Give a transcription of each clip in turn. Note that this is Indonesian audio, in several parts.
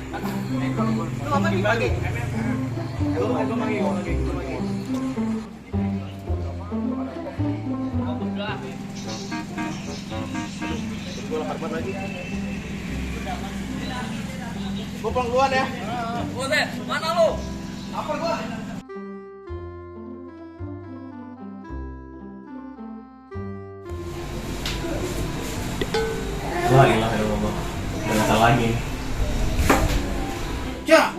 Lu apa nih pagi? Lu lagi. Gue lapar banget lagi. Gue pulang duluan ya. Buset, mana lu? Lapar gue. La ilaha illallah. Udah salah lagi. Cak,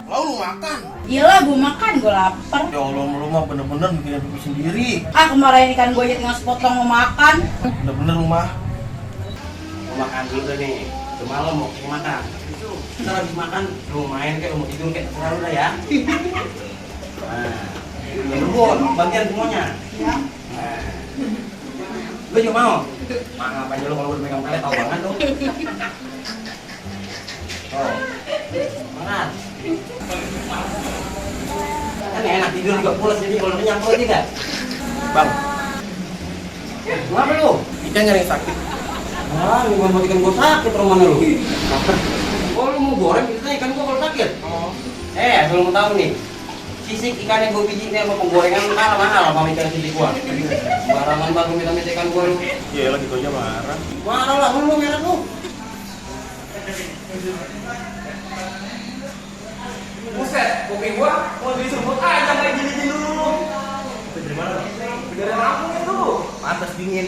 lu makan. Gila, gue makan, gue lapar. Ya Allah, lu mah bener-bener bikin pipi sendiri. Ah, kemarin ikan gue aja tinggal sepotong mau makan. Bener-bener lu mah. Mau makan dulu deh nih. Udah malam mau makan. Ntar habis makan lu main kayak lu mau tidur kayak terserah lu dah ya. Nah, yang berbun, bagian semuanya. Ya. Nah, lu juga mau? Maaf aja lu kalau udah megang pelet tau banget lu. Oh, makan. Kan enak tidur juga pulas jadi kalau kenyang perut juga. Bang, Kenapa lu? kita nyari yang sakit. Ah, lu mau ikan gua sakit rumahnya lu. Oh, lu mau goreng kita ikan gua kalau sakit? Oh. Asal lu mau tahu nih. Sisik ikan yang gua biji ini sama penggorengan mahal sama ikan sisik gua. Barangan baru minta-minta ikan gua lu. Iya lah gitu aja marah. Marah lah lu merah lu. Buset, kopi gua mau disebut aja kayak gini-gini dulu. Dari mana? Dari lampung itu. Pantas dingin.